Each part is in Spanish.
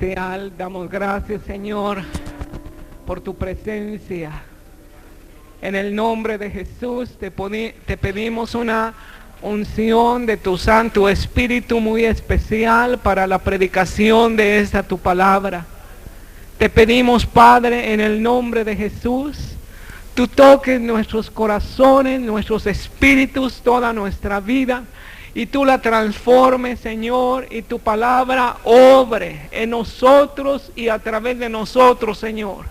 celestial, damos gracias, Señor, por tu presencia. En el nombre de Jesús te pedimos una unción de tu Santo Espíritu muy especial para la predicación de esta tu palabra. Te pedimos, Padre, en el nombre de Jesús, tú toques nuestros corazones, nuestros espíritus, toda nuestra vida, y tú la transformes, Señor, y tu palabra obre en nosotros y a través de nosotros, Señor.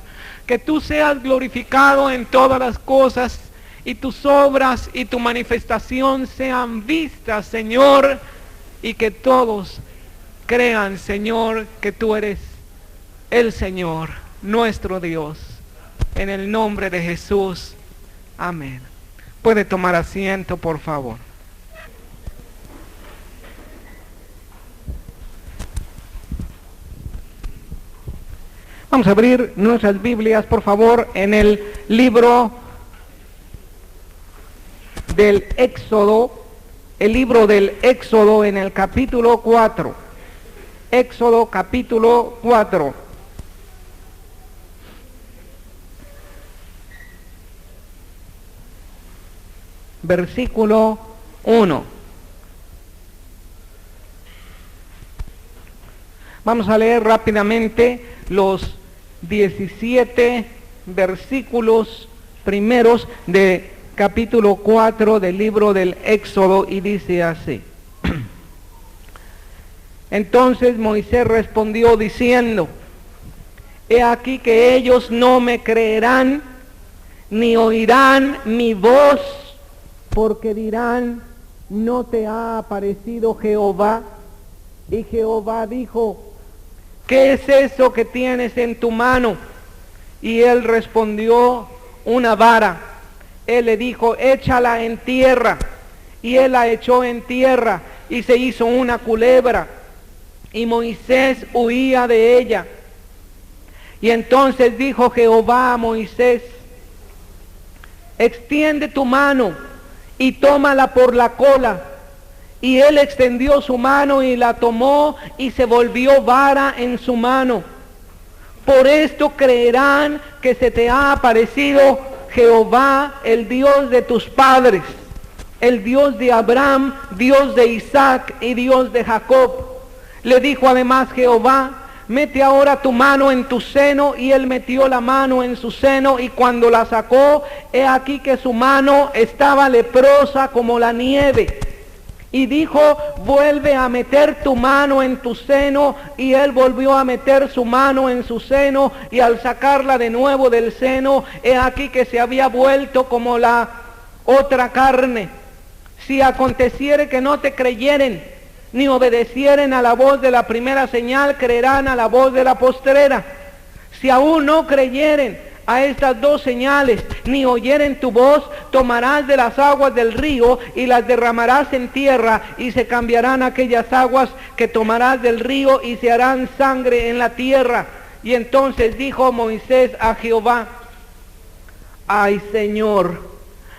Que tú seas glorificado en todas las cosas y tus obras y tu manifestación sean vistas, Señor, y que todos crean, Señor, que tú eres el Señor, nuestro Dios. En el nombre de Jesús, amén. Puede tomar asiento, por favor. Vamos a abrir nuestras Biblias, por favor, en el libro del Éxodo, en el capítulo 4. Éxodo capítulo 4. Versículo 1. Vamos a leer rápidamente los 17 versículos primeros de capítulo 4 del libro del Éxodo, y dice así. Entonces Moisés respondió diciendo: he aquí que ellos no me creerán, ni oirán mi voz, porque dirán: ¿no te ha aparecido Jehová? Y Jehová dijo: ¿qué es eso que tienes en tu mano? Y él respondió: una vara. Él le dijo: échala en tierra. Y él la echó en tierra, y se hizo una culebra, y Moisés huía de ella. Y entonces dijo Jehová a Moisés: extiende tu mano y tómala por la cola. Y él extendió su mano y la tomó, y se volvió vara en su mano. Por esto creerán que se te ha aparecido Jehová, el Dios de tus padres, el Dios de Abraham, Dios de Isaac y Dios de Jacob. Le dijo además Jehová: mete ahora tu mano en tu seno. Y él metió la mano en su seno, y cuando la sacó, he aquí que su mano estaba leprosa como la nieve. Y dijo: vuelve a meter tu mano en tu seno. Y él volvió a meter su mano en su seno, y al sacarla de nuevo del seno, he aquí que se había vuelto como la otra carne. Si aconteciere que no te creyeren, ni obedecieren a la voz de la primera señal, creerán a la voz de la postrera. Si aún no creyeren a estas dos señales, ni oyeren tu voz, tomarás de las aguas del río y las derramarás en tierra, y se cambiarán aquellas aguas que tomarás del río, y se harán sangre en la tierra. Y entonces dijo Moisés a Jehová: ay, Señor,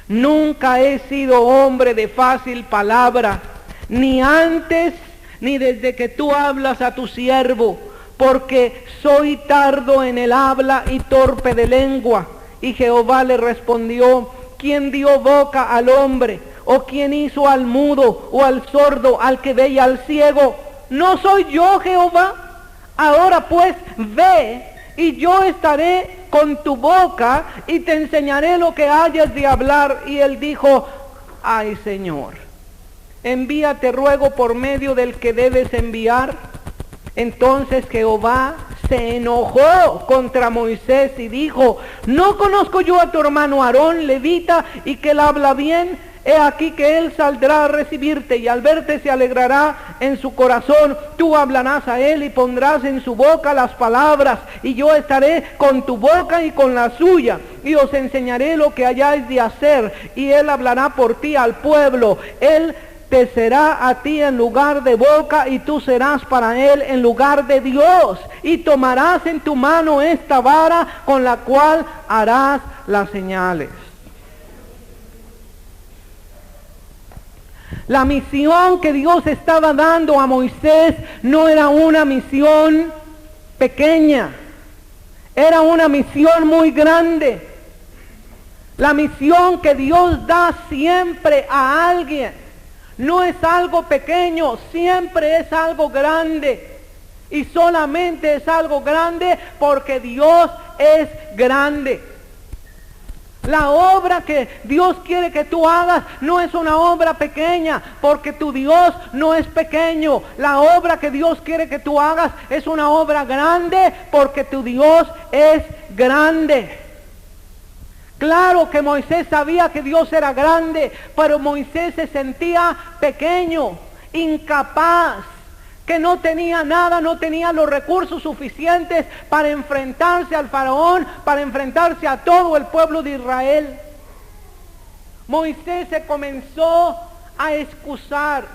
nunca he sido hombre de fácil palabra, ni antes ni desde que tú hablas a tu siervo, porque soy tardo en el habla y torpe de lengua. Y Jehová le respondió: ¿quién dio boca al hombre? ¿O quién hizo al mudo, o al sordo, al que ve y al ciego? ¿No soy yo Jehová? Ahora pues ve, y yo estaré con tu boca, y te enseñaré lo que hayas de hablar. Y él dijo: ay, Señor, envíate ruego por medio del que debes enviar. Entonces Jehová se enojó contra Moisés y dijo: ¿no conozco yo a tu hermano Aarón, levita, y que él habla bien? He aquí que él saldrá a recibirte, y al verte se alegrará en su corazón. Tú hablarás a él y pondrás en su boca las palabras, y yo estaré con tu boca y con la suya, y os enseñaré lo que hayáis de hacer, y él hablará por ti al pueblo. Él te será a ti en lugar de boca, y tú serás para él en lugar de Dios. Y tomarás en tu mano esta vara con la cual harás las señales. La misión que Dios estaba dando a Moisés no era una misión pequeña, era una misión muy grande. La misión que Dios da siempre a alguien no es algo pequeño, siempre es algo grande. Y solamente es algo grande porque Dios es grande. La obra que Dios quiere que tú hagas no es una obra pequeña, porque tu Dios no es pequeño. La obra que Dios quiere que tú hagas es una obra grande, porque tu Dios es grande. Claro que Moisés sabía que Dios era grande, pero Moisés se sentía pequeño, incapaz, que no tenía nada, no tenía los recursos suficientes para enfrentarse al faraón, para enfrentarse a todo el pueblo de Israel. Moisés se comenzó a excusar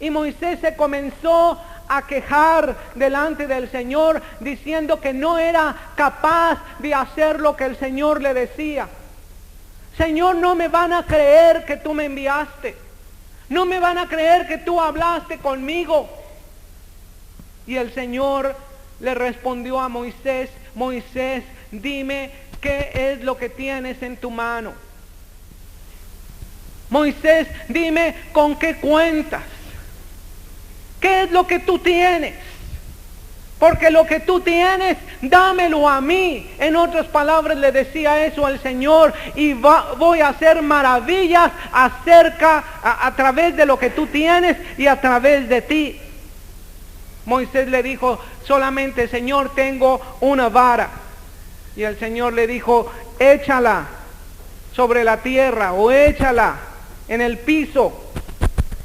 y Moisés se comenzó a quejar delante del Señor, diciendo que no era capaz de hacer lo que el Señor le decía. Señor, no me van a creer que tú me enviaste, no me van a creer que tú hablaste conmigo. Y el Señor le respondió a Moisés: Moisés, dime qué es lo que tienes en tu mano. Moisés, dime con qué cuentas. ¿Qué es lo que tú tienes? Porque lo que tú tienes, dámelo a mí. En otras palabras le decía eso al Señor, y voy a hacer maravillas a través de lo que tú tienes y a través de ti. Moisés le dijo solamente: Señor, tengo una vara. Y el Señor le dijo: échala sobre la tierra o échala en el piso.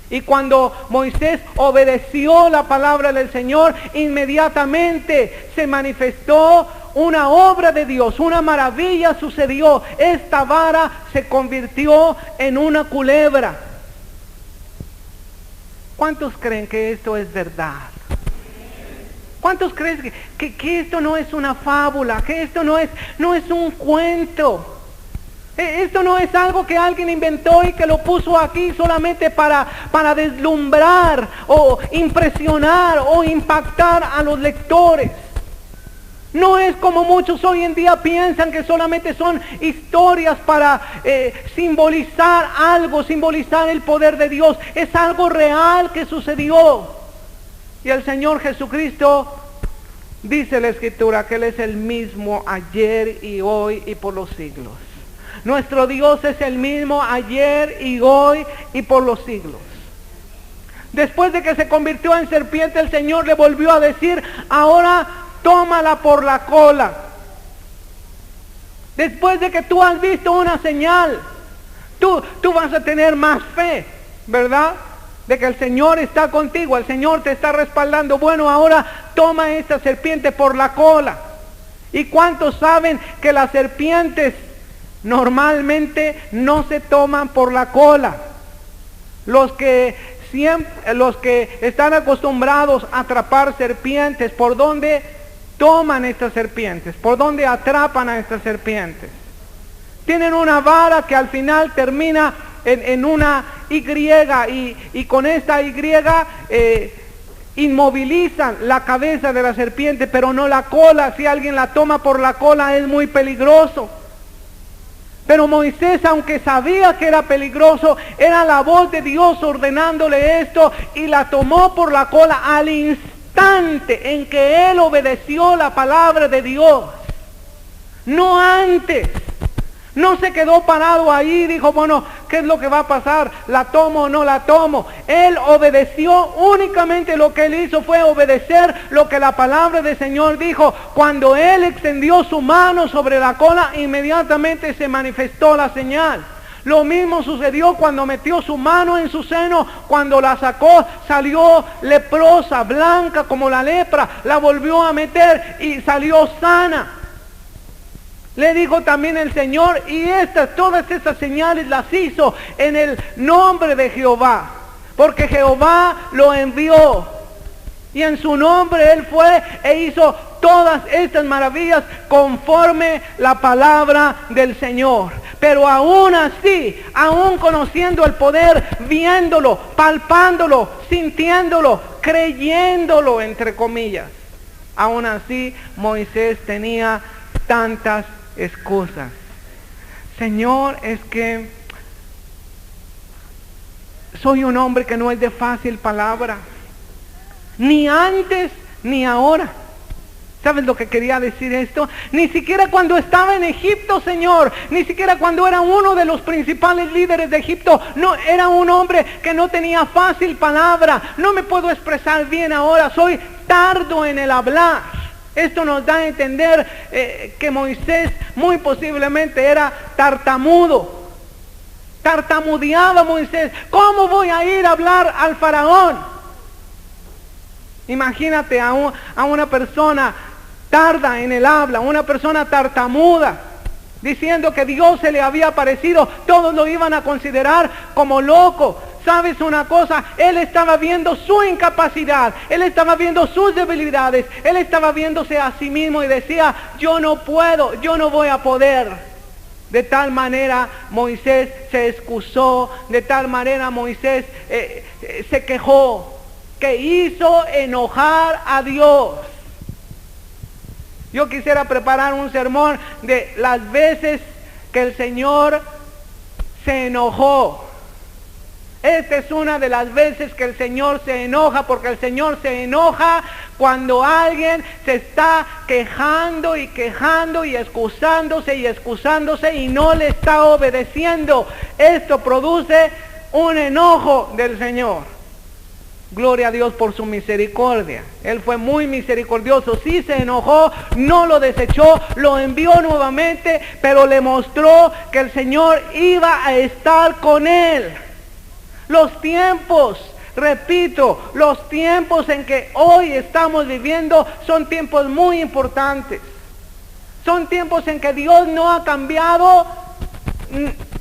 Y cuando Moisés obedeció la palabra del Señor, inmediatamente se manifestó una obra de Dios, una maravilla sucedió. Esta vara se convirtió en una culebra. ¿Cuántos creen que esto es verdad? ¿Cuántos creen que esto no es una fábula, que esto no es un cuento? Esto no es algo que alguien inventó y que lo puso aquí solamente para deslumbrar o impresionar o impactar a los lectores. No es como muchos hoy en día piensan, que solamente son historias para simbolizar algo, simbolizar el poder de Dios. Es algo real que sucedió. Y el Señor Jesucristo, dice la Escritura, que Él es el mismo ayer y hoy y por los siglos. Nuestro Dios es el mismo ayer y hoy y por los siglos. Después de que se convirtió en serpiente, el Señor le volvió a decir: ahora tómala por la cola. Después de que tú has visto una señal, tú vas a tener más fe, ¿verdad? De que el Señor está contigo, el Señor te está respaldando. Bueno, ahora toma esta serpiente por la cola. ¿Y cuántos saben que las serpientes normalmente no se toman por la cola? Los que están acostumbrados a atrapar serpientes, ¿por dónde toman estas serpientes? ¿Por dónde atrapan a estas serpientes? Tienen una vara que al final termina en una Y, y con esta Y inmovilizan la cabeza de la serpiente, pero no la cola. Si alguien la toma por la cola es muy peligroso. Pero Moisés, aunque sabía que era peligroso, era la voz de Dios ordenándole esto, y la tomó por la cola al instante en que él obedeció la palabra de Dios. No antes. No se quedó parado ahí y dijo: bueno, ¿qué es lo que va a pasar? ¿La tomo o no la tomo? Él obedeció. Únicamente lo que él hizo fue obedecer lo que la palabra del Señor dijo. Cuando él extendió su mano sobre la cola, inmediatamente se manifestó la señal. Lo mismo sucedió cuando metió su mano en su seno. Cuando la sacó, salió leprosa, blanca como la lepra. La volvió a meter y salió sana. Le dijo también el Señor: y todas estas señales las hizo en el nombre de Jehová, porque Jehová lo envió. Y en su nombre él fue e hizo todas estas maravillas conforme la palabra del Señor. Pero aún así, aún conociendo el poder, viéndolo, palpándolo, sintiéndolo, creyéndolo, entre comillas, Aún así, Moisés tenía tantas excusas. Señor, es que soy un hombre que no es de fácil palabra, ni antes ni ahora. ¿Sabes lo que quería decir esto? Ni siquiera cuando estaba en Egipto, Señor, ni siquiera cuando era uno de los principales líderes de Egipto, no era un hombre que no tenía fácil palabra. No me puedo expresar bien ahora, soy tardo en el hablar. Esto nos da a entender que Moisés muy posiblemente era tartamudo. Tartamudeaba Moisés. ¿Cómo voy a ir a hablar al faraón? Imagínate a una persona tarda en el habla, una persona tartamuda, diciendo que Dios se le había aparecido. Todos lo iban a considerar como loco. ¿Sabes una cosa? Él estaba viendo su incapacidad, él estaba viendo sus debilidades, él estaba viéndose a sí mismo y decía, yo no puedo, yo no voy a poder. De tal manera Moisés se excusó, de tal manera Moisés se quejó, que hizo enojar a Dios. Yo quisiera preparar un sermón de las veces que el Señor se enojó. Esta es una de las veces que el Señor se enoja, porque el Señor se enoja cuando alguien se está quejando y excusándose y no le está obedeciendo. Esto produce un enojo del Señor. Gloria a Dios por su misericordia. Él fue muy misericordioso. Sí se enojó, no lo desechó, lo envió nuevamente, pero le mostró que el Señor iba a estar con él. Los tiempos, repito, los tiempos en que hoy estamos viviendo son tiempos muy importantes. Son tiempos en que Dios no ha cambiado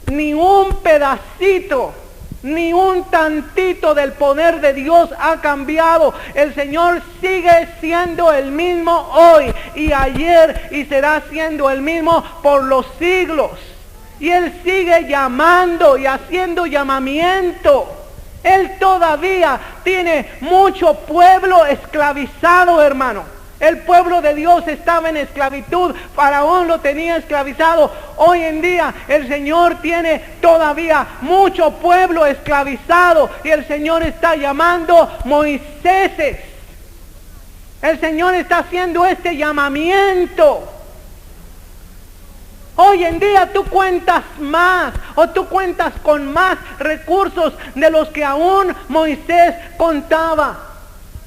ni un pedacito, ni un tantito del poder de Dios ha cambiado. El Señor sigue siendo el mismo hoy y ayer, y será siendo el mismo por los siglos. Y Él sigue llamando y haciendo llamamiento. Él todavía tiene mucho pueblo esclavizado, hermano. El pueblo de Dios estaba en esclavitud. Faraón lo tenía esclavizado. Hoy en día el Señor tiene todavía mucho pueblo esclavizado. Y el Señor está llamando Moiséses. El Señor está haciendo este llamamiento. Hoy en día tú cuentas más, o tú cuentas con más recursos de los que aún Moisés contaba.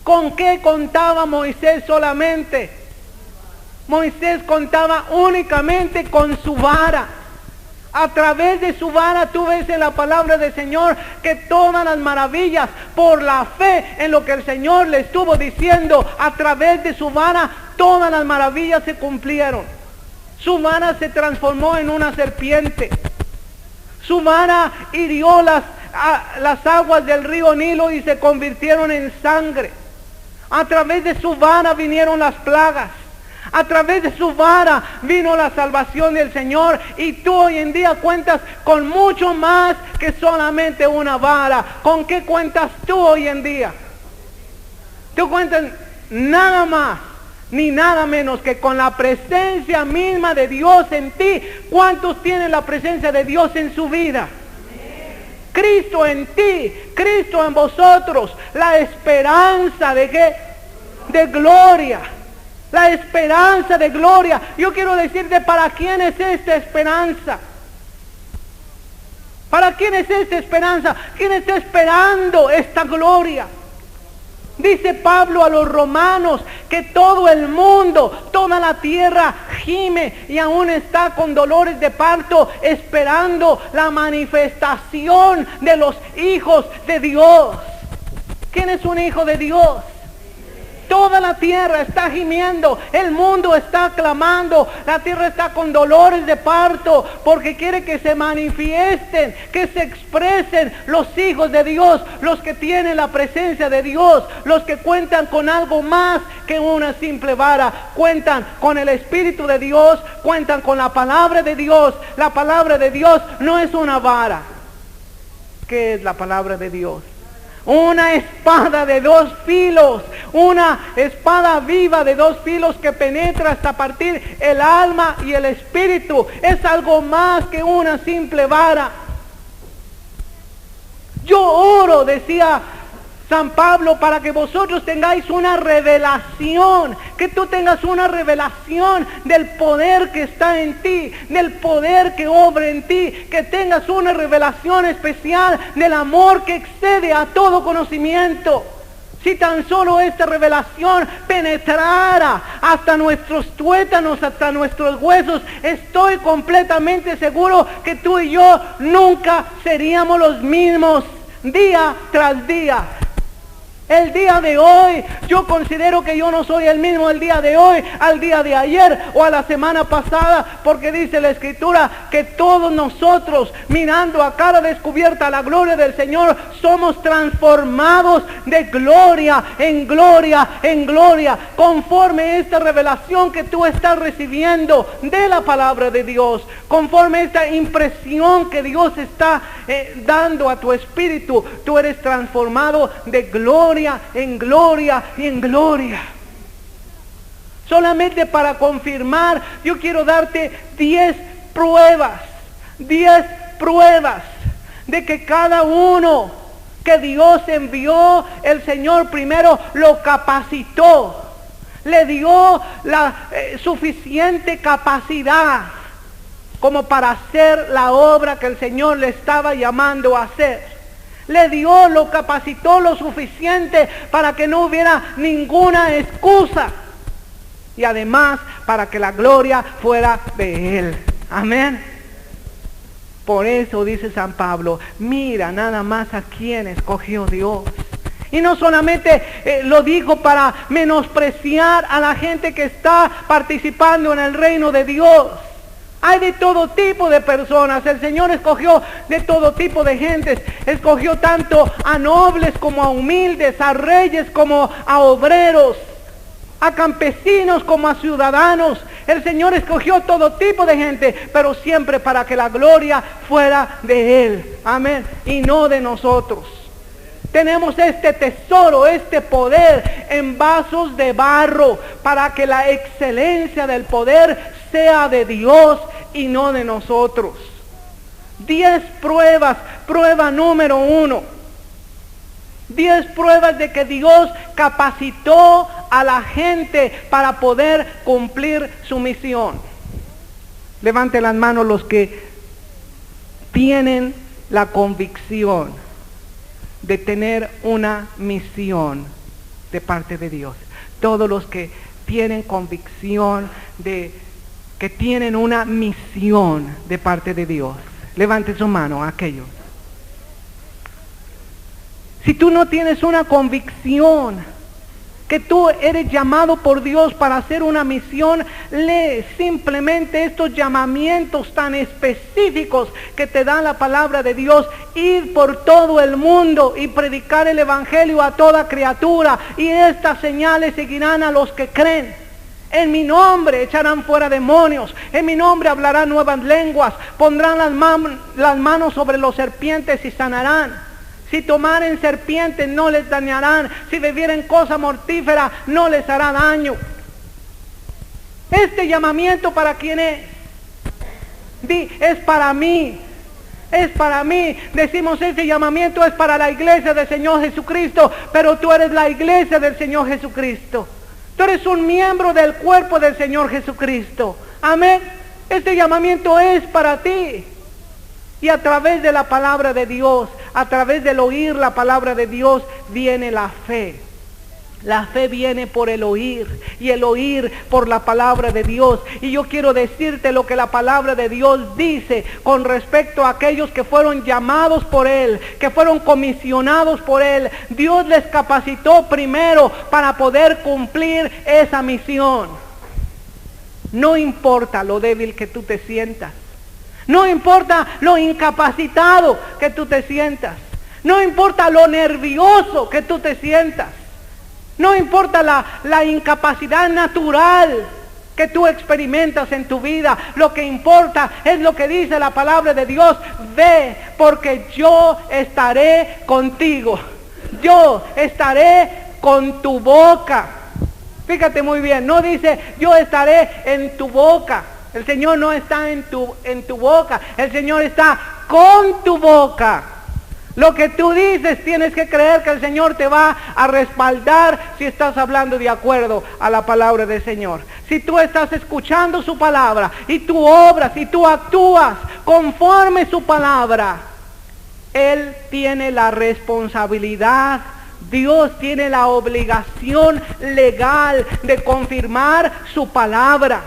¿Con qué contaba Moisés solamente? Moisés contaba únicamente con su vara. A través de su vara tú ves en la palabra del Señor que todas las maravillas, por la fe en lo que el Señor le estuvo diciendo, a través de su vara todas las maravillas se cumplieron. Su vara se transformó en una serpiente. Su vara hirió las aguas del río Nilo y se convirtieron en sangre. A través de su vara vinieron las plagas. A través de su vara vino la salvación del Señor. Y tú hoy en día cuentas con mucho más que solamente una vara. ¿Con qué cuentas tú hoy en día? Tú cuentas nada más ni nada menos que con la presencia misma de Dios en ti. ¿Cuántos tienen la presencia de Dios en su vida? Cristo en ti, Cristo en vosotros, la esperanza de ¿qué? De gloria. La esperanza de gloria. Yo quiero decirte, ¿para quién es esta esperanza? ¿Para quién es esta esperanza? ¿Quién está esperando esta gloria? Dice Pablo a los romanos que todo el mundo, toda la tierra gime y aún está con dolores de parto esperando la manifestación de los hijos de Dios. ¿Quién es un hijo de Dios? Toda la tierra está gimiendo, el mundo está clamando, la tierra está con dolores de parto porque quiere que se manifiesten, que se expresen los hijos de Dios, los que tienen la presencia de Dios, los que cuentan con algo más que una simple vara, cuentan con el Espíritu de Dios, cuentan con la palabra de Dios. La palabra de Dios no es una vara. ¿Qué es la palabra de Dios? Una espada de dos filos, una espada viva de dos filos que penetra hasta partir el alma y el espíritu. Es algo más que una simple vara. Yo oro, decía San Pablo, para que vosotros tengáis una revelación, que tú tengas una revelación del poder que está en ti, del poder que obra en ti, que tengas una revelación especial del amor que excede a todo conocimiento. Si tan solo esta revelación penetrara hasta nuestros tuétanos, hasta nuestros huesos, estoy completamente seguro que tú y yo nunca seríamos los mismos día tras día. El día de hoy, yo considero que yo no soy el mismo el día de hoy, al día de ayer o a la semana pasada, porque dice la Escritura que todos nosotros, mirando a cara descubierta la gloria del Señor, somos transformados de gloria en gloria en gloria, conforme a esta revelación que tú estás recibiendo de la palabra de Dios, conforme a esta impresión que Dios está dando a tu espíritu. Tú eres transformado de gloria en gloria y en gloria. Solamente para confirmar, yo quiero darte 10 pruebas de que cada uno que Dios envió, el Señor primero lo capacitó, le dio la suficiente capacidad como para hacer la obra que el Señor le estaba llamando a hacer. Le dio, lo capacitó lo suficiente para que no hubiera ninguna excusa. Y además para que la gloria fuera de Él. Amén. Por eso dice San Pablo, mira nada más a quién escogió Dios. Y no solamente lo dijo para menospreciar a la gente que está participando en el reino de Dios. Hay de todo tipo de personas. El Señor escogió de todo tipo de gentes. Escogió tanto a nobles como a humildes, a reyes como a obreros, a campesinos como a ciudadanos. El Señor escogió todo tipo de gente, pero siempre para que la gloria fuera de Él. Amén. Y no de nosotros. Tenemos este tesoro, este poder en vasos de barro, para que la excelencia del poder sea de Dios y no de nosotros. 10 pruebas. Prueba número 1. 10 pruebas de que Dios capacitó a la gente para poder cumplir su misión. Levanten las manos los que tienen la convicción de tener una misión de parte de Dios. Todos los que tienen convicción de que tienen una misión de parte de Dios. Levanten su mano, aquellos. Si tú no tienes una convicción que tú eres llamado por Dios para hacer una misión, lee simplemente estos llamamientos tan específicos que te da la palabra de Dios. Ir por todo el mundo y predicar el evangelio a toda criatura, y estas señales seguirán a los que creen. En mi nombre echarán fuera demonios, en mi nombre hablarán nuevas lenguas, pondrán las manos sobre los serpientes y sanarán. Si tomaren serpientes no les dañarán, si bebieren cosa mortífera no les hará daño. Este llamamiento, ¿para quién es? Es para mí. Es para mí. Decimos, este llamamiento es para la iglesia del Señor Jesucristo, pero tú eres la iglesia del Señor Jesucristo. Tú eres un miembro del cuerpo del Señor Jesucristo. Amén. Este llamamiento es para ti. Y a través de la palabra de Dios, a través del oír la palabra de Dios, viene la fe. La fe viene por el oír, y el oír por la palabra de Dios. Y yo quiero decirte lo que la palabra de Dios dice con respecto a aquellos que fueron llamados por Él, que fueron comisionados por Él. Dios les capacitó primero para poder cumplir esa misión. No importa lo débil que tú te sientas. No importa lo incapacitado que tú te sientas. No importa lo nervioso que tú te sientas. No importa la incapacidad natural que tú experimentas en tu vida. Lo que importa es lo que dice la palabra de Dios. Ve, porque yo estaré contigo. yo estaré con tu boca. Fíjate muy bien, no dice yo estaré en tu boca. El Señor no está en tu boca, el Señor está con tu boca. Lo que tú dices, tienes que creer que el Señor te va a respaldar si estás hablando de acuerdo a la palabra del Señor. Si tú estás escuchando su palabra y tú obras y tú actúas conforme su palabra, Él tiene la responsabilidad, Dios tiene la obligación legal de confirmar su palabra.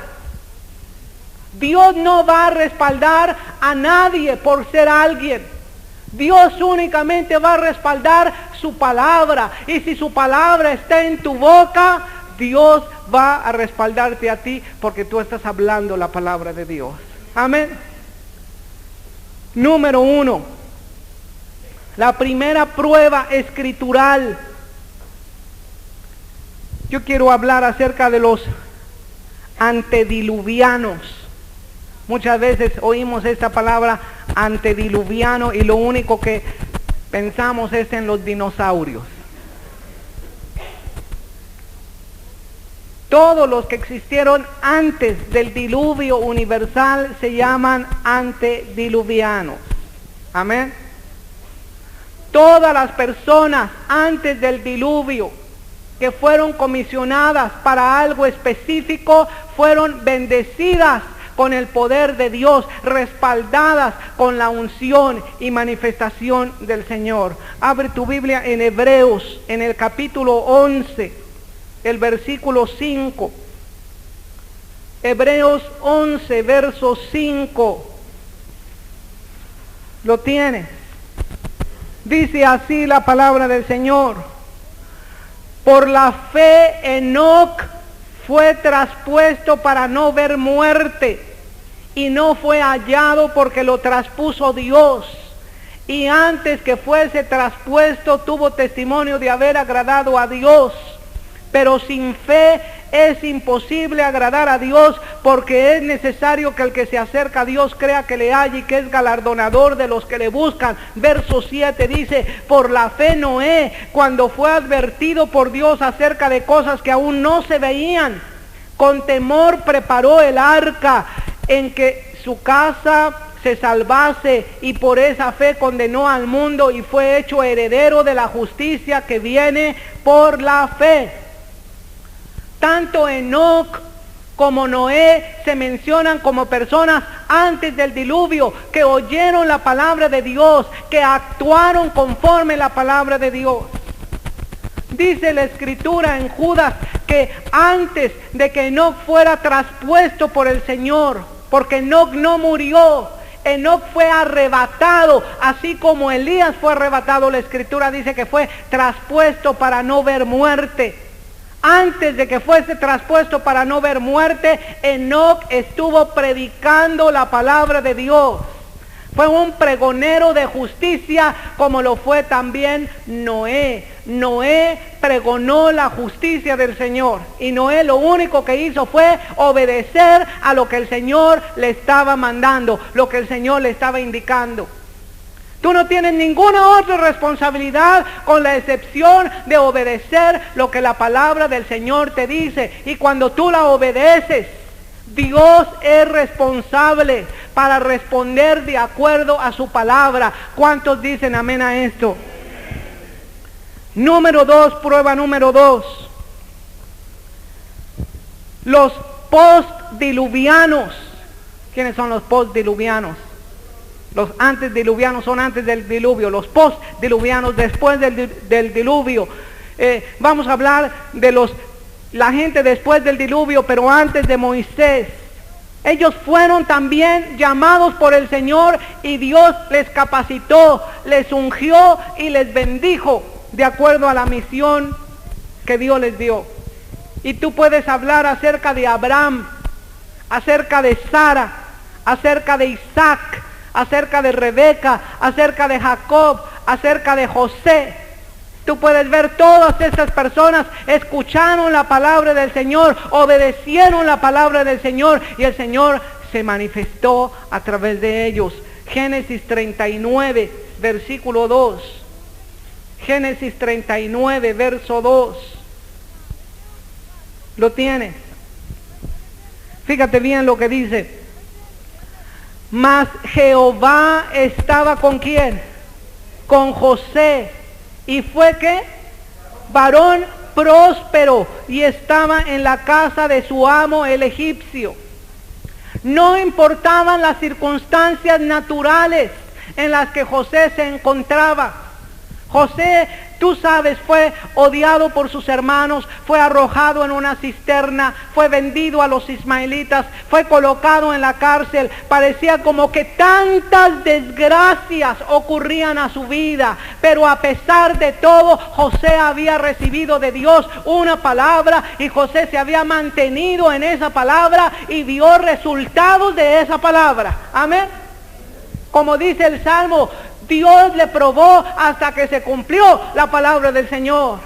Dios no va a respaldar a nadie por ser alguien. Dios únicamente va a respaldar su palabra. Y si su palabra está en tu boca, Dios va a respaldarte a ti porque tú estás hablando la palabra de Dios. Amén. Número 1. La primera prueba escritural. Yo quiero hablar acerca de los antediluvianos. Muchas veces oímos esta palabra antediluviano y lo único que pensamos es en los dinosaurios. Todos los que existieron antes del diluvio universal se llaman antediluvianos. Amén. Todas las personas antes del diluvio que fueron comisionadas para algo específico fueron bendecidas con el poder de Dios, respaldadas con la unción y manifestación del Señor. Abre tu Biblia en Hebreos, en el capítulo 11, el versículo 5. Hebreos 11, verso 5. ¿Lo tienes? Dice así la palabra del Señor. Por la fe Enoc fue traspuesto para no ver muerte, y no fue hallado porque lo traspuso Dios. Y antes que fuese traspuesto tuvo testimonio de haber agradado a Dios. Pero sin fe es imposible agradar a Dios, porque es necesario que el que se acerca a Dios crea que le halla y que es galardonador de los que le buscan. Verso 7 dice, por la fe Noé, cuando fue advertido por Dios acerca de cosas que aún no se veían, con temor preparó el arca en que su casa se salvase, y por esa fe condenó al mundo y fue hecho heredero de la justicia que viene por la fe. Tanto Enoc como Noé se mencionan como personas antes del diluvio que oyeron la palabra de Dios, que actuaron conforme la palabra de Dios. Dice la Escritura en Judas que antes de que Enoc fuera traspuesto por el Señor, porque Enoc no murió, Enoc fue arrebatado, así como Elías fue arrebatado. La Escritura dice que fue traspuesto para no ver muerte. Antes de que fuese traspuesto para no ver muerte, Enoc estuvo predicando la palabra de Dios. Fue un pregonero de justicia, como lo fue también Noé. Noé pregonó la justicia del Señor, y Noé lo único que hizo fue obedecer a lo que el Señor le estaba mandando, lo que el Señor le estaba indicando. Tú no tienes ninguna otra responsabilidad con la excepción de obedecer lo que la palabra del Señor te dice. Y cuando tú la obedeces, Dios es responsable para responder de acuerdo a su palabra. ¿Cuántos dicen amén a esto? Número 2, prueba número 2. Los postdiluvianos. ¿Quiénes son los postdiluvianos? Los antediluvianos son antes del diluvio, los postdiluvianos después del diluvio. Vamos a hablar de la gente después del diluvio, pero antes de Moisés. Ellos fueron también llamados por el Señor y Dios les capacitó, les ungió y les bendijo de acuerdo a la misión que Dios les dio. Y tú puedes hablar acerca de Abraham, acerca de Sara, acerca de Isaac, acerca de Rebeca, acerca de Jacob, acerca de José. Tú puedes ver todas estas personas escucharon la palabra del Señor, obedecieron la palabra del Señor y el Señor se manifestó a través de ellos. Génesis 39, versículo 2. Génesis 39, verso 2. ¿Lo tienes? Fíjate bien lo que dice. Mas Jehová estaba ¿con quién? Con José. ¿Y fue qué? Varón próspero, y estaba en la casa de su amo el egipcio. No importaban las circunstancias naturales en las que José se encontraba. José, tú sabes, fue odiado por sus hermanos, fue arrojado en una cisterna, fue vendido a los ismaelitas, fue colocado en la cárcel. Parecía como que tantas desgracias ocurrían a su vida, pero a pesar de todo, José había recibido de Dios una palabra, y José se había mantenido en esa palabra y vio resultados de esa palabra. Amén. Como dice el Salmo, Dios le probó hasta que se cumplió la palabra del Señor.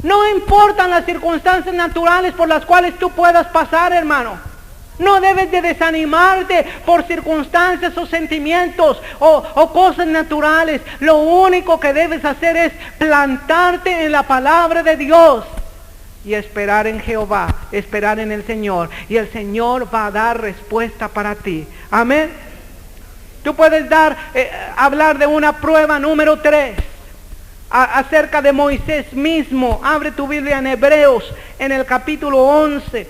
No importan las circunstancias naturales por las cuales tú puedas pasar, hermano. No debes de desanimarte por circunstancias o sentimientos o cosas naturales. Lo único que debes hacer es plantarte en la palabra de Dios y esperar en Jehová, esperar en el Señor. Y el Señor va a dar respuesta para ti. Amén. Tú puedes hablar de una prueba número 3, acerca de Moisés mismo. Abre tu Biblia en Hebreos, en el capítulo 11.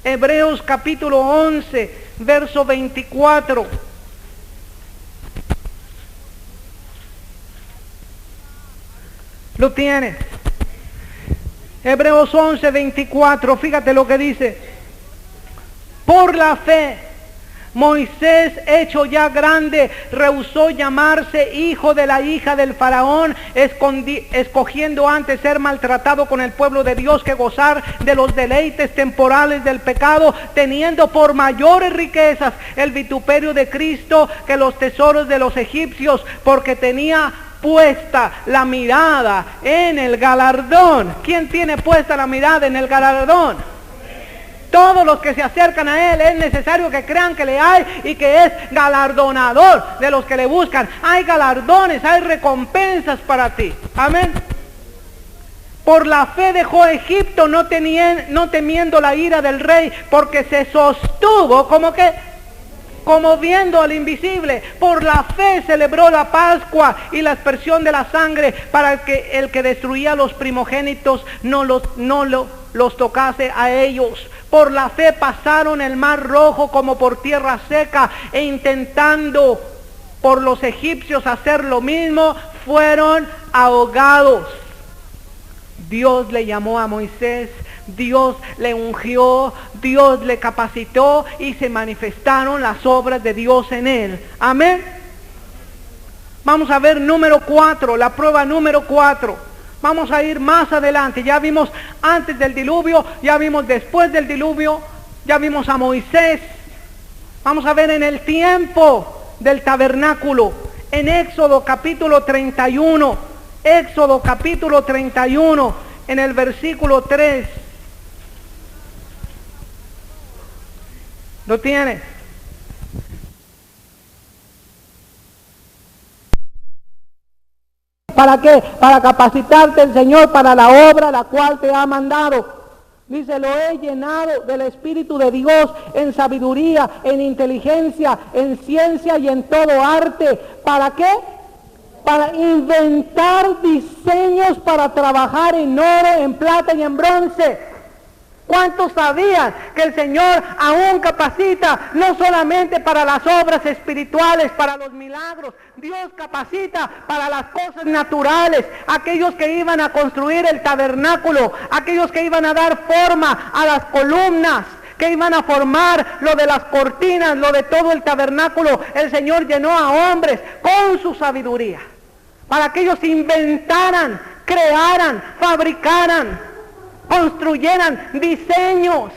Hebreos capítulo 11, verso 24. ¿Lo tienes? Hebreos 11, 24. Fíjate lo que dice. Por la fe, Moisés, hecho ya grande, rehusó llamarse hijo de la hija del faraón, escogiendo antes ser maltratado con el pueblo de Dios que gozar de los deleites temporales del pecado, teniendo por mayores riquezas el vituperio de Cristo que los tesoros de los egipcios, porque tenía puesta la mirada en el galardón. ¿Quién tiene puesta la mirada en el galardón? Todos los que se acercan a Él es necesario que crean que le hay y que es galardonador de los que le buscan. Hay galardones, hay recompensas para ti. Amén. Por la fe dejó Egipto, no temiendo la ira del rey, porque se sostuvo como viendo al invisible. Por la fe celebró la Pascua y la aspersión de la sangre, para que el que destruía a los primogénitos no los tocase a ellos. Por la fe pasaron el mar rojo como por tierra seca, e intentando por los egipcios hacer lo mismo, fueron ahogados. Dios le llamó a Moisés, Dios le ungió, Dios le capacitó, y se manifestaron las obras de Dios en él. Amén. Vamos a ver número 4, la prueba número 4. Vamos a ir más adelante. Ya vimos antes del diluvio, ya vimos después del diluvio, ya vimos a Moisés. Vamos a ver en el tiempo del tabernáculo, en Éxodo capítulo 31. Éxodo capítulo 31, en el versículo 3. ¿Lo tienes? ¿Para qué? Para capacitarte el Señor para la obra la cual te ha mandado. Dice, lo he llenado del Espíritu de Dios en sabiduría, en inteligencia, en ciencia y en todo arte. ¿Para qué? Para inventar diseños para trabajar en oro, en plata y en bronce. ¿Cuántos sabían que el Señor aún capacita no solamente para las obras espirituales, para los milagros? Dios capacita para las cosas naturales. Aquellos que iban a construir el tabernáculo, aquellos que iban a dar forma a las columnas, que iban a formar lo de las cortinas, lo de todo el tabernáculo, el Señor llenó a hombres con su sabiduría, para que ellos inventaran, crearan, fabricaran, construyeran diseños,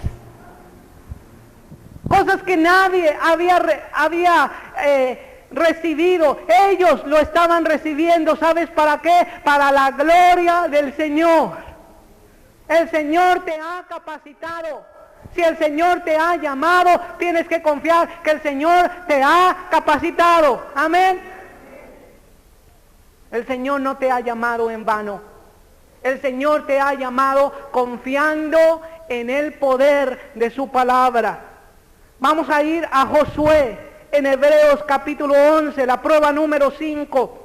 cosas que nadie había recibido. Ellos lo estaban recibiendo. ¿Sabes para qué? Para la gloria del Señor. El Señor te ha capacitado. Si el Señor te ha llamado, tienes que confiar que el Señor te ha capacitado. Amén. El Señor no te ha llamado en vano. El Señor te ha llamado confiando en el poder de su palabra. Vamos a ir a Josué en Hebreos capítulo 11, la prueba número 5.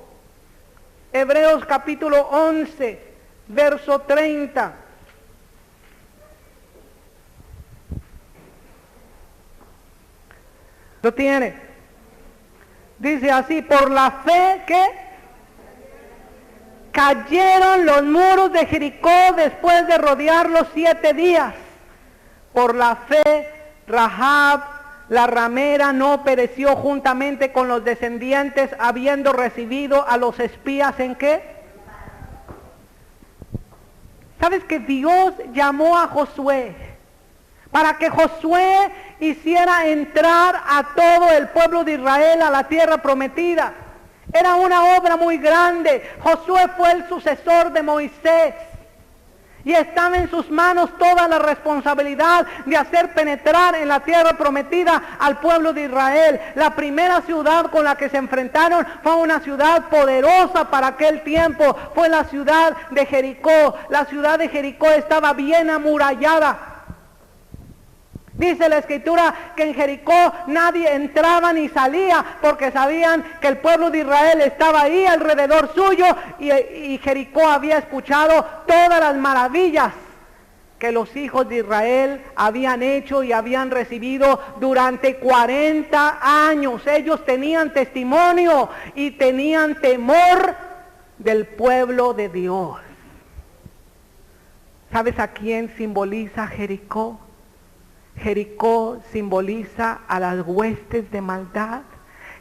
Hebreos capítulo 11, verso 30. ¿Lo tiene? Dice así: por la fe que cayeron los muros de Jericó después de rodearlos 7 días. Por la fe, Rahab, la ramera, no pereció juntamente con los descendientes, habiendo recibido a los espías ¿en qué? ¿Sabes que Dios llamó a Josué para que Josué hiciera entrar a todo el pueblo de Israel a la tierra prometida? Era una obra muy grande. Josué fue el sucesor de Moisés. Y estaba en sus manos toda la responsabilidad de hacer penetrar en la tierra prometida al pueblo de Israel. La primera ciudad con la que se enfrentaron fue una ciudad poderosa para aquel tiempo. Fue la ciudad de Jericó. La ciudad de Jericó estaba bien amurallada. Dice la Escritura que en Jericó nadie entraba ni salía porque sabían que el pueblo de Israel estaba ahí alrededor suyo y Jericó había escuchado todas las maravillas que los hijos de Israel habían hecho y habían recibido durante 40 años. Ellos tenían testimonio y tenían temor del pueblo de Dios. ¿Sabes a quién simboliza Jericó? Jericó simboliza a las huestes de maldad.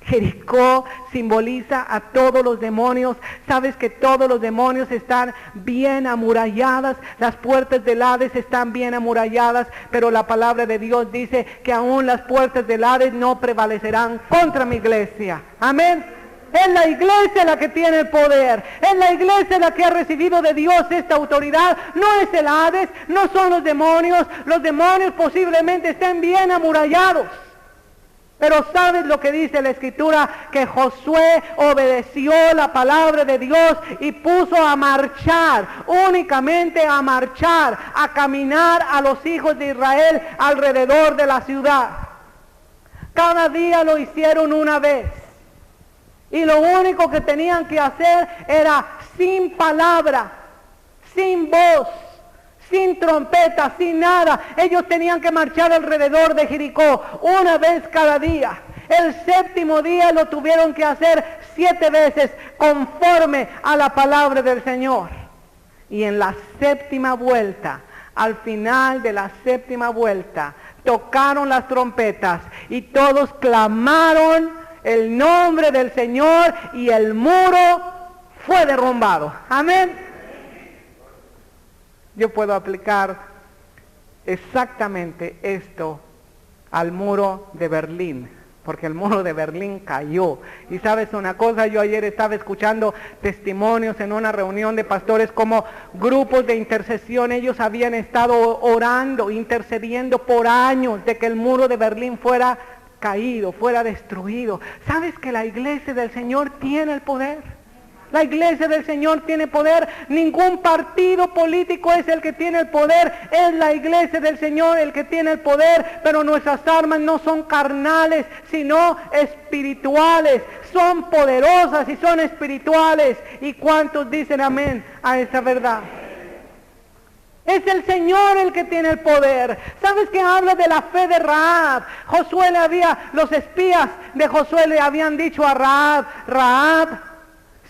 Jericó simboliza a todos los demonios. Sabes que todos los demonios están bien amuralladas. Las puertas del Hades están bien amuralladas. Pero la palabra de Dios dice que aún las puertas del Hades no prevalecerán contra mi iglesia. Amén. Es la iglesia la que tiene el poder. Es la iglesia la que ha recibido de Dios esta autoridad. No es el Hades, no son los demonios. Los demonios posiblemente estén bien amurallados. Pero ¿sabes lo que dice la Escritura? Que Josué obedeció la palabra de Dios y puso a marchar, únicamente a marchar, a caminar a los hijos de Israel alrededor de la ciudad. Cada día lo hicieron una vez. Y lo único que tenían que hacer era sin palabra, sin voz, sin trompeta, sin nada. Ellos tenían que marchar alrededor de Jericó una vez cada día. El 7º día lo tuvieron que hacer 7 veces conforme a la palabra del Señor. Y en la 7ª vuelta, al final de la 7ª vuelta, tocaron las trompetas y todos clamaron el nombre del Señor y el muro fue derrumbado. Amén. Yo puedo aplicar exactamente esto al muro de Berlín, porque el muro de Berlín cayó. Y sabes una cosa, yo ayer estaba escuchando testimonios en una reunión de pastores como grupos de intercesión. Ellos habían estado orando, intercediendo por años de que el muro de Berlín fuera caído, fuera destruido. ¿Sabes que la iglesia del Señor tiene el poder? La iglesia del Señor tiene poder. Ningún partido político es el que tiene el poder. Es la iglesia del Señor el que tiene el poder. Pero nuestras armas no son carnales, sino espirituales. Son poderosas y son espirituales. ¿Y cuántos dicen amén a esa verdad? Es el Señor el que tiene el poder. ¿Sabes que habla de la fe de Rahab? Los espías de Josué le habían dicho a Rahab: Rahab,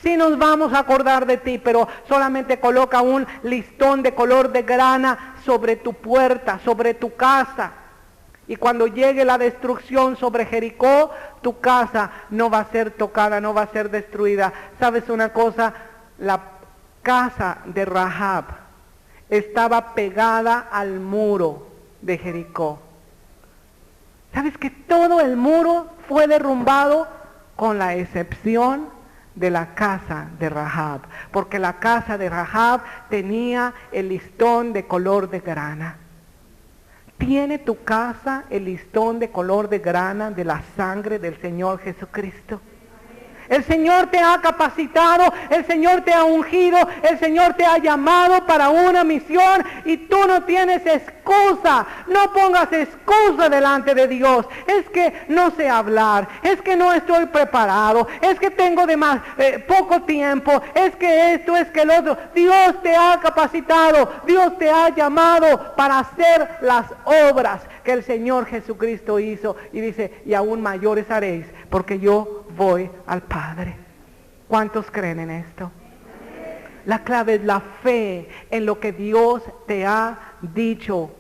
sí nos vamos a acordar de ti, pero solamente coloca un listón de color de grana sobre tu puerta, sobre tu casa. Y cuando llegue la destrucción sobre Jericó, tu casa no va a ser tocada, no va a ser destruida. ¿Sabes una cosa? La casa de Rahab estaba pegada al muro de Jericó. ¿Sabes que todo el muro fue derrumbado con la excepción de la casa de Rahab? Porque la casa de Rahab tenía el listón de color de grana. ¿Tiene tu casa el listón de color de grana de la sangre del Señor Jesucristo? El Señor te ha capacitado, el Señor te ha ungido, el Señor te ha llamado para una misión y tú no tienes excusa. No pongas excusa delante de Dios. Es que no sé hablar, es que no estoy preparado, es que tengo poco tiempo, es que esto, es que el otro. Dios te ha capacitado, Dios te ha llamado para hacer las obras que el Señor Jesucristo hizo. Y dice, y aún mayores haréis, porque yo voy al Padre. ¿Cuántos creen en esto? La clave es la fe en lo que Dios te ha dicho.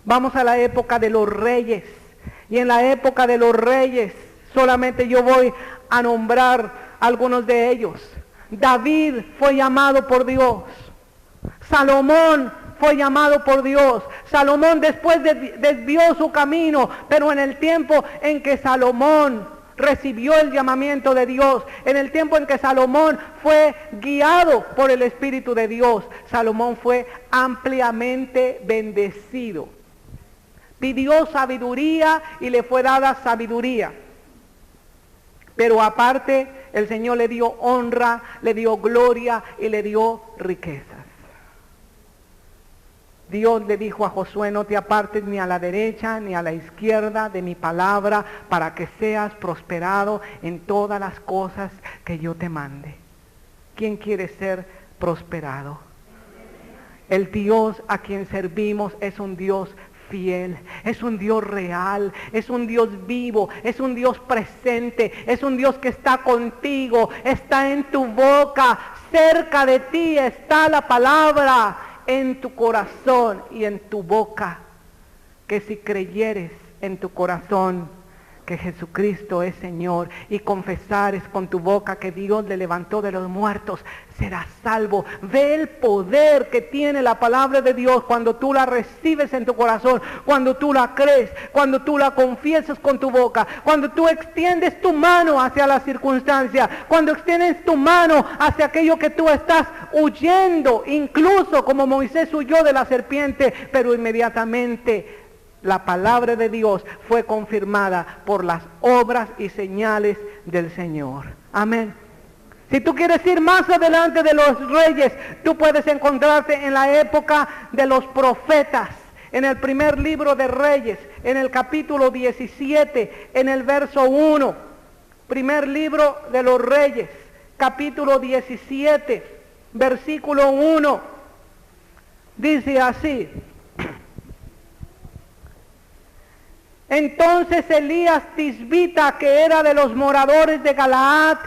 Vamos a la época de los reyes. Y en la época de los reyes, solamente yo voy a nombrar algunos de ellos. David fue llamado por Dios. Salomón fue llamado por Dios. Salomón después desvió su camino, pero en el tiempo en que Salomón recibió el llamamiento de Dios, en el tiempo en que Salomón fue guiado por el Espíritu de Dios, Salomón fue ampliamente bendecido. Pidió sabiduría y le fue dada sabiduría. Pero aparte, el Señor le dio honra, le dio gloria y le dio riquezas. Dios le dijo a Josué, no te apartes ni a la derecha ni a la izquierda de mi palabra, para que seas prosperado en todas las cosas que yo te mande. ¿Quién quiere ser prosperado? El Dios a quien servimos es un Dios fiel, es un Dios real, es un Dios vivo, es un Dios presente, es un Dios que está contigo, está en tu boca, cerca de ti está la palabra, en tu corazón y en tu boca, que si creyeres en tu corazón que Jesucristo es Señor y confesares con tu boca que Dios le levantó de los muertos, serás salvo. Ve el poder que tiene la palabra de Dios cuando tú la recibes en tu corazón, cuando tú la crees, cuando tú la confiesas con tu boca, cuando tú extiendes tu mano hacia la circunstancia, cuando extiendes tu mano hacia aquello que tú estás huyendo, incluso como Moisés huyó de la serpiente, pero inmediatamente la palabra de Dios fue confirmada por las obras y señales del Señor. Amén. Si tú quieres ir más adelante de los reyes, tú puedes encontrarte en la época de los profetas. En el primer libro de Reyes, en el capítulo 17, en el verso 1. Primer libro de los Reyes, capítulo 17, versículo 1. Dice así. Entonces Elías Tisbita, que era de los moradores de Galaad,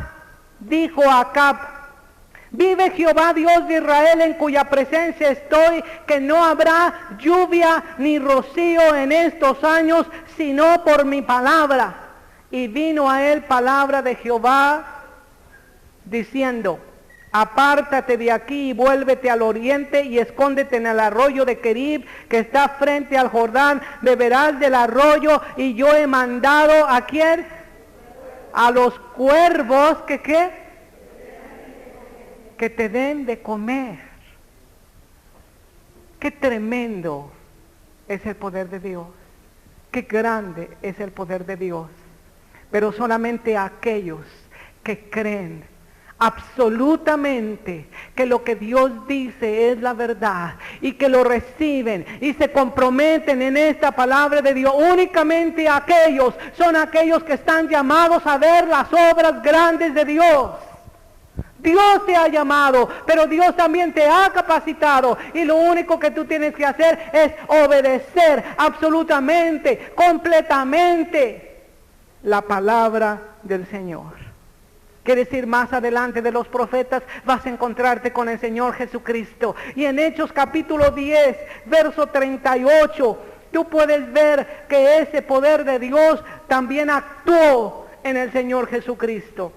dijo a Acab, vive Jehová Dios de Israel, en cuya presencia estoy, que no habrá lluvia ni rocío en estos años, sino por mi palabra. Y vino a él palabra de Jehová, diciendo, apártate de aquí y vuélvete al oriente y escóndete en el arroyo de Querib, que está frente al Jordán, beberás del arroyo, y yo he mandado ¿a quién? A los cuervos que ¿qué? Que te den de comer. Qué tremendo es el poder de Dios, qué grande es el poder de Dios, pero solamente aquellos que creen absolutamente que lo que Dios dice es la verdad y que lo reciben y se comprometen en esta palabra de Dios, únicamente aquellos son aquellos que están llamados a ver las obras grandes de Dios. Dios te ha llamado, pero Dios también te ha capacitado, y lo único que tú tienes que hacer es obedecer absolutamente, completamente la palabra del Señor. Quiere decir, más adelante de los profetas vas a encontrarte con el Señor Jesucristo. Y en Hechos capítulo 10, verso 38, tú puedes ver que ese poder de Dios también actuó en el Señor Jesucristo.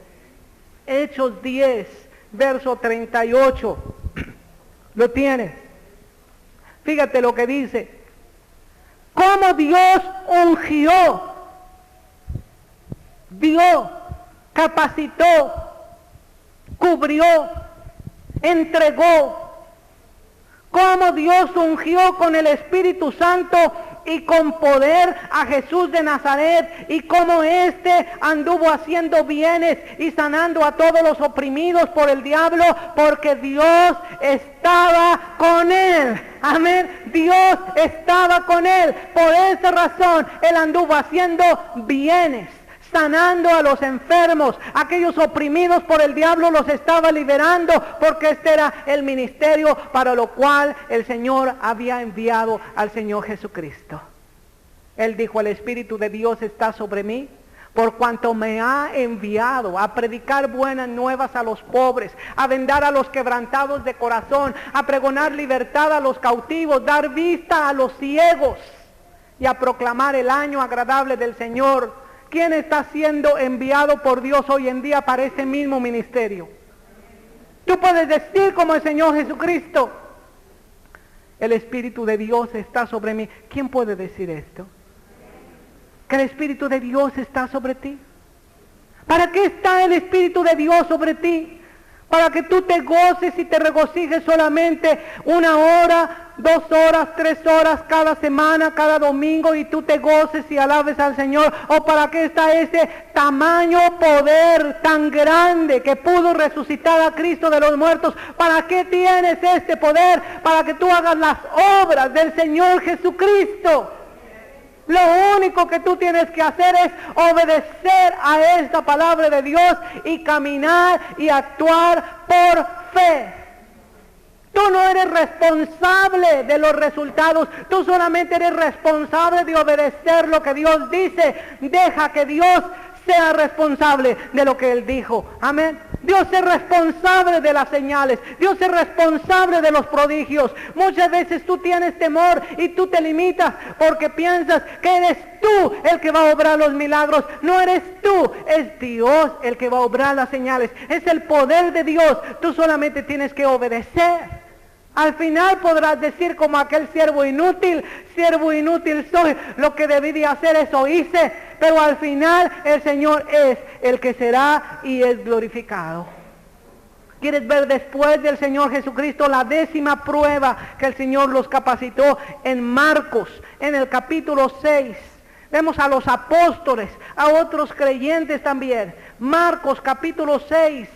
Hechos 10, verso 38. ¿Lo tienes? Fíjate lo que dice. Cómo Dios ungió, dio, capacitó, cubrió, entregó. Cómo Dios ungió con el Espíritu Santo y con poder a Jesús de Nazaret, y cómo éste anduvo haciendo bienes y sanando a todos los oprimidos por el diablo, porque Dios estaba con él. Amén. Dios estaba con él. Por esa razón él anduvo haciendo bienes, sanando a los enfermos, aquellos oprimidos por el diablo los estaba liberando, porque este era el ministerio para lo cual el Señor había enviado al Señor Jesucristo. Él dijo: el Espíritu de Dios está sobre mí, por cuanto me ha enviado a predicar buenas nuevas a los pobres, a vendar a los quebrantados de corazón, a pregonar libertad a los cautivos, dar vista a los ciegos y a proclamar el año agradable del Señor. ¿Quién está siendo enviado por Dios hoy en día para ese mismo ministerio? Tú puedes decir como el Señor Jesucristo: el Espíritu de Dios está sobre mí. ¿Quién puede decir esto? Que el Espíritu de Dios está sobre ti. ¿Para qué está el Espíritu de Dios sobre ti? Para que tú te goces y te regocijes solamente 1 hora, 2 horas, 3 horas cada semana, cada domingo, y tú te goces y alabes al Señor. ¿O para qué está ese tamaño poder tan grande que pudo resucitar a Cristo de los muertos? ¿Para qué tienes este poder? Para que tú hagas las obras del Señor Jesucristo. Lo único que tú tienes que hacer es obedecer a esta palabra de Dios y caminar y actuar por fe. Tú no eres responsable de los resultados, tú solamente eres responsable de obedecer lo que Dios dice. Deja que Dios sea responsable de lo que Él dijo. Amén. Dios es responsable de las señales. Dios es responsable de los prodigios. Muchas veces tú tienes temor y tú te limitas porque piensas que eres tú el que va a obrar los milagros. No eres tú, es Dios el que va a obrar las señales. Es el poder de Dios. Tú solamente tienes que obedecer. Al final podrás decir como aquel siervo inútil soy, lo que debí de hacer eso hice, pero al final el Señor es el que será y es glorificado. ¿Quieres ver después del Señor Jesucristo la 10ª prueba que el Señor los capacitó? En Marcos, en el capítulo 6, vemos a los apóstoles, a otros creyentes también. Marcos capítulo 6,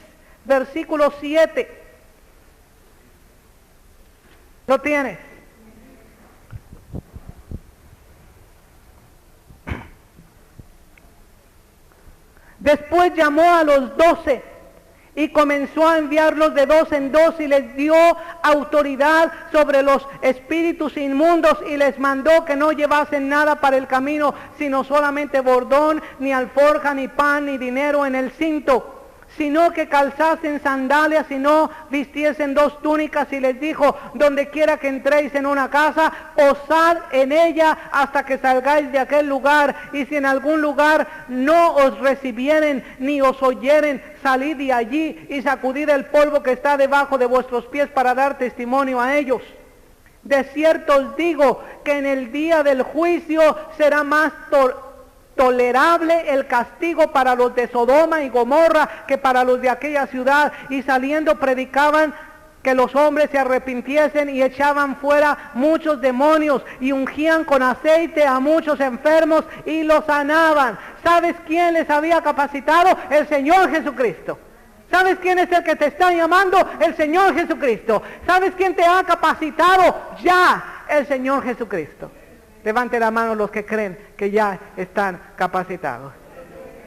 versículo 7. ¿Lo tienes? Después llamó a los 12 y comenzó a enviarlos de 2 en 2 y les dio autoridad sobre los espíritus inmundos y les mandó que no llevasen nada para el camino, sino solamente bordón, ni alforja, ni pan, ni dinero en el cinto, sino que calzasen sandalias y no vistiesen 2 túnicas, y les dijo: donde quiera que entréis en una casa, posad en ella hasta que salgáis de aquel lugar, y si en algún lugar no os recibieren ni os oyeren, salid de allí y sacudid el polvo que está debajo de vuestros pies para dar testimonio a ellos. De cierto os digo que en el día del juicio será más tolerable el castigo para los de Sodoma y Gomorra que para los de aquella ciudad. Y saliendo predicaban que los hombres se arrepintiesen y echaban fuera muchos demonios y ungían con aceite a muchos enfermos y los sanaban. ¿Sabes quién les había capacitado? El Señor Jesucristo. ¿Sabes quién es el que te está llamando? El Señor Jesucristo. ¿Sabes quién te ha capacitado? Ya, el Señor Jesucristo. Levante la mano los que creen que ya están capacitados.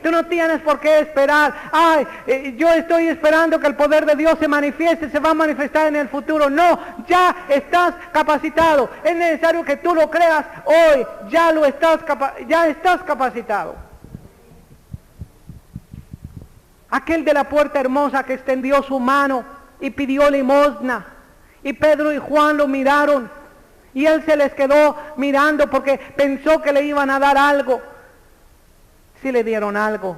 Tú no tienes por qué esperar. Yo estoy esperando que el poder de Dios se manifieste, se va a manifestar en el futuro. No, ya estás capacitado. Es necesario que tú lo creas hoy. Ya estás capacitado. Aquel de la puerta hermosa que extendió su mano y pidió limosna, y Pedro y Juan lo miraron. Y él se les quedó mirando porque pensó que le iban a dar algo. Sí le dieron algo.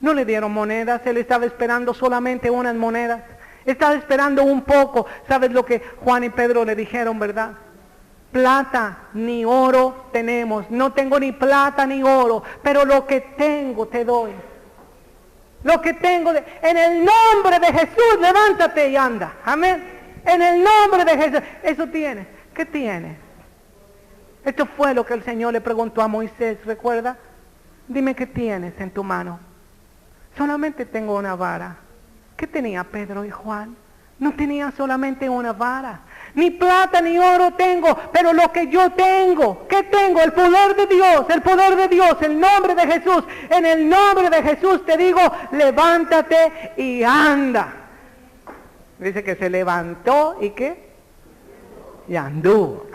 No le dieron monedas, él estaba esperando solamente unas monedas. Estaba esperando un poco. ¿Sabes lo que Juan y Pedro le dijeron, verdad? Plata ni oro tenemos. No tengo ni plata ni oro, pero lo que tengo te doy. Lo que tengo, en el nombre de Jesús, levántate y anda. Amén. En el nombre de Jesús. Eso tienes. ¿Qué tienes? Esto fue lo que el Señor le preguntó a Moisés, ¿recuerda? Dime qué tienes en tu mano. Solamente tengo una vara. ¿Qué tenía Pedro y Juan? No tenía solamente una vara. Ni plata ni oro tengo, pero lo que yo tengo, ¿qué tengo? El poder de Dios, el nombre de Jesús. En el nombre de Jesús te digo, levántate y anda. Dice que se levantó y ¿qué? Y anduvo.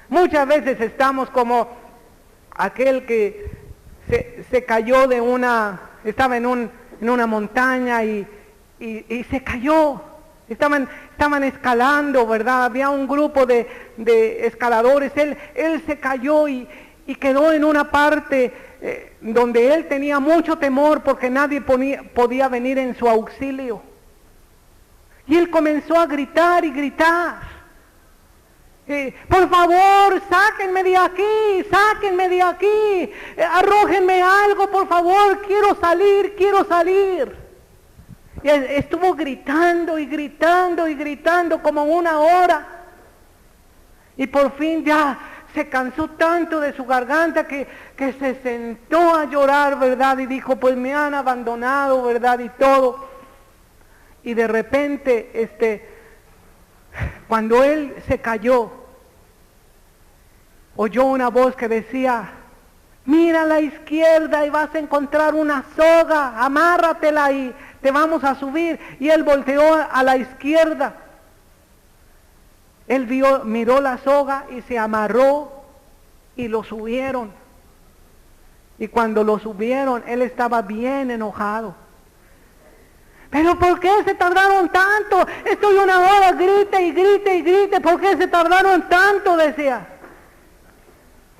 Muchas veces estamos como aquel que se cayó de estaba en una montaña y se cayó. Estaban escalando, ¿verdad? Había un grupo de escaladores. Él se cayó y quedó en una parte donde él tenía mucho temor porque nadie podía venir en su auxilio. Y él comenzó a gritar y gritar. Por favor, sáquenme de aquí, arrójenme algo, por favor, quiero salir. Y estuvo gritando y gritando como una hora. Y por fin ya se cansó tanto de su garganta que se sentó a llorar, ¿verdad? Y dijo, pues me han abandonado, ¿verdad? Y todo. Y de repente, cuando él se cayó, oyó una voz que decía, mira a la izquierda y vas a encontrar una soga, amárratela y te vamos a subir. Y él volteó a la izquierda. Él miró la soga y se amarró y lo subieron. Y cuando lo subieron, él estaba bien enojado. ¿Pero por qué se tardaron tanto? Estoy una hora, grite. ¿Por qué se tardaron tanto? Decía.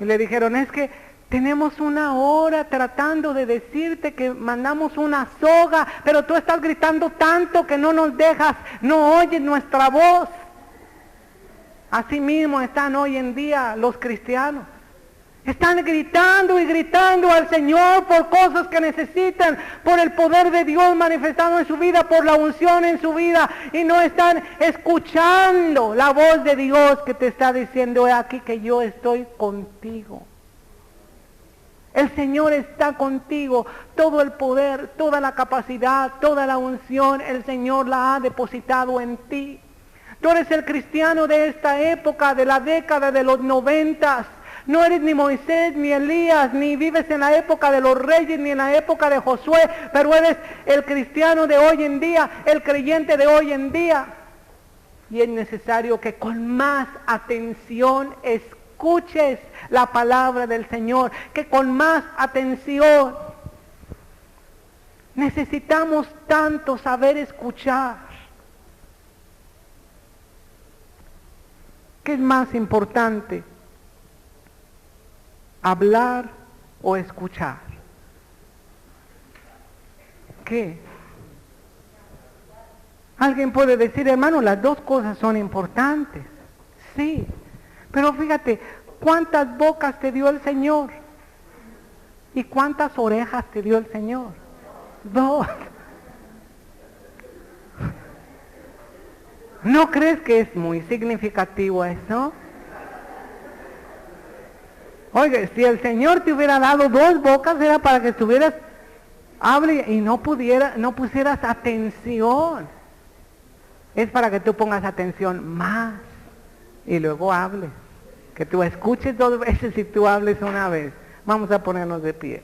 Y le dijeron, es que tenemos una hora tratando de decirte que mandamos una soga, pero tú estás gritando tanto que no nos dejas, no oyes nuestra voz. Así mismo están hoy en día los cristianos. Están gritando y gritando al Señor por cosas que necesitan, por el poder de Dios manifestado en su vida, por la unción en su vida, y no están escuchando la voz de Dios que te está diciendo, he aquí que yo estoy contigo. El Señor está contigo, todo el poder, toda la capacidad, toda la unción, el Señor la ha depositado en ti. Tú eres el cristiano de esta época, de la década de los 90. No eres ni Moisés, ni Elías, ni vives en la época de los reyes, ni en la época de Josué, pero eres el cristiano de hoy en día, el creyente de hoy en día. Y es necesario que con más atención escuches la palabra del Señor, que con más atención. Necesitamos tanto saber escuchar. ¿Qué es más importante? ¿Hablar o escuchar? ¿Qué? Alguien puede decir, hermano, las dos cosas son importantes. Sí, pero fíjate, ¿cuántas bocas te dio el Señor? ¿Y cuántas orejas te dio el Señor? 2. ¿No crees que es muy significativo eso? Oye, si el Señor te hubiera dado 2 bocas, era para que estuvieras, hable y no pusieras atención. Es para que tú pongas atención más y luego hables. Que tú escuches 2 veces y tú hables una vez. Vamos a ponernos de pie.